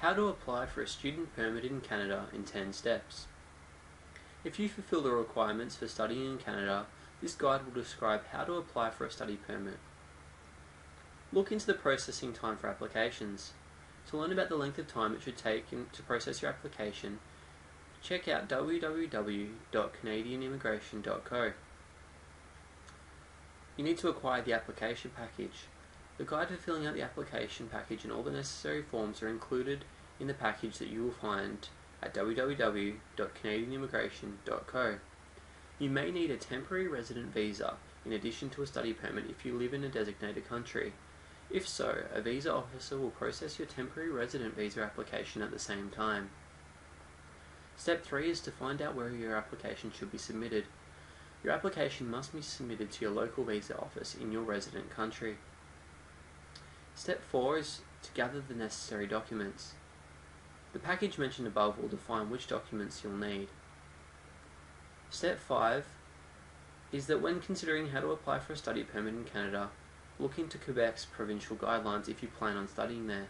How to apply for a student permit in Canada in 10 steps. If you fulfill the requirements for studying in Canada, this guide will describe how to apply for a study permit. Look into the processing time for applications. To learn about the length of time it should take to process your application, check out www.canadianimmigration.co. You need to acquire the application package. The guide for filling out the application package and all the necessary forms are included in the package that you will find at www.canadianimmigration.co. You may need a temporary resident visa in addition to a study permit if you live in a designated country. If so, a visa officer will process your temporary resident visa application at the same time. Step 3 is to find out where your application should be submitted. Your application must be submitted to your local visa office in your resident country. Step 4 is to gather the necessary documents. The package mentioned above will define which documents you'll need. Step 5 is that when considering how to apply for a study permit in Canada, look into Quebec's provincial guidelines if you plan on studying there.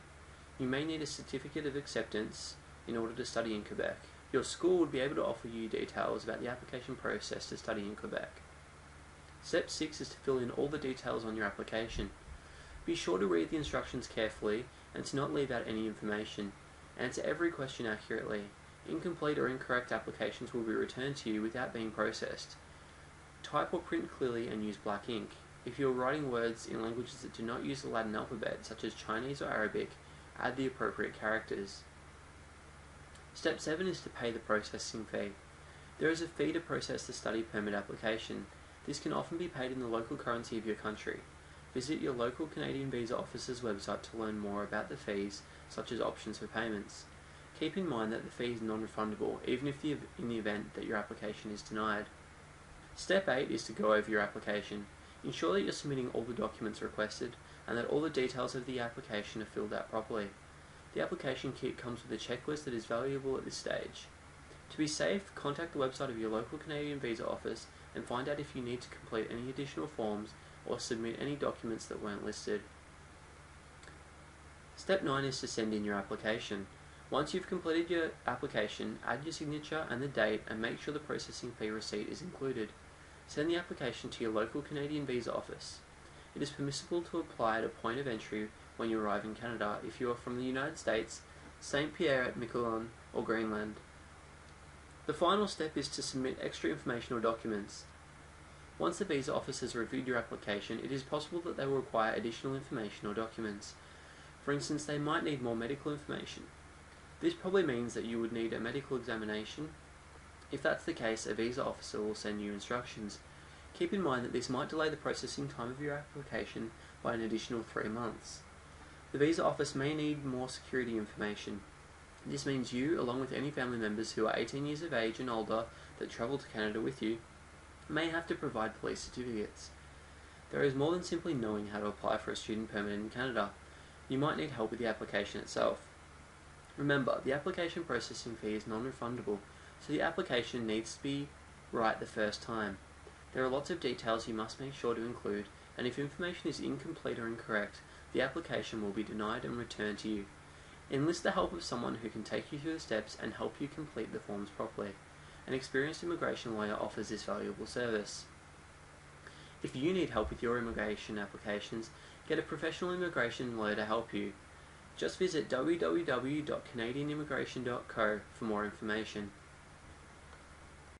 You may need a certificate of acceptance in order to study in Quebec. Your school would be able to offer you details about the application process to study in Quebec. Step 6 is to fill in all the details on your application. Be sure to read the instructions carefully and to not leave out any information. Answer every question accurately. Incomplete or incorrect applications will be returned to you without being processed. Type or print clearly and use black ink. If you are writing words in languages that do not use the Latin alphabet, such as Chinese or Arabic, add the appropriate characters. Step 7 is to pay the processing fee. There is a fee to process the study permit application. This can often be paid in the local currency of your country. Visit your local Canadian visa office's website to learn more about the fees, such as options for payments. Keep in mind that the fee is non-refundable, even if in the event that your application is denied. Step 8 is to go over your application. Ensure that you're submitting all the documents requested, and that all the details of the application are filled out properly. The application kit comes with a checklist that is valuable at this stage. To be safe, contact the website of your local Canadian visa office and find out if you need to complete any additional forms or submit any documents that weren't listed. Step 9 is to send in your application. Once you've completed your application, add your signature and the date and make sure the processing fee receipt is included. Send the application to your local Canadian visa office. It is permissible to apply at a point of entry when you arrive in Canada if you are from the United States, St. Pierre at Miquelon, or Greenland. The final step is to submit extra information or documents. Once the visa office has reviewed your application, it is possible that they will require additional information or documents. For instance, they might need more medical information. This probably means that you would need a medical examination. If that's the case, a visa officer will send you instructions. Keep in mind that this might delay the processing time of your application by an additional 3 months. The visa office may need more security information. This means you, along with any family members who are 18 years of age and older that travel to Canada with you, may have to provide police certificates. There is more than simply knowing how to apply for a student permit in Canada. You might need help with the application itself. Remember, the application processing fee is non-refundable, so the application needs to be right the first time. There are lots of details you must make sure to include, and if information is incomplete or incorrect, the application will be denied and returned to you. Enlist the help of someone who can take you through the steps and help you complete the forms properly. An experienced immigration lawyer offers this valuable service. If you need help with your immigration applications, get a professional immigration lawyer to help you. Just visit www.canadianimmigration.co for more information.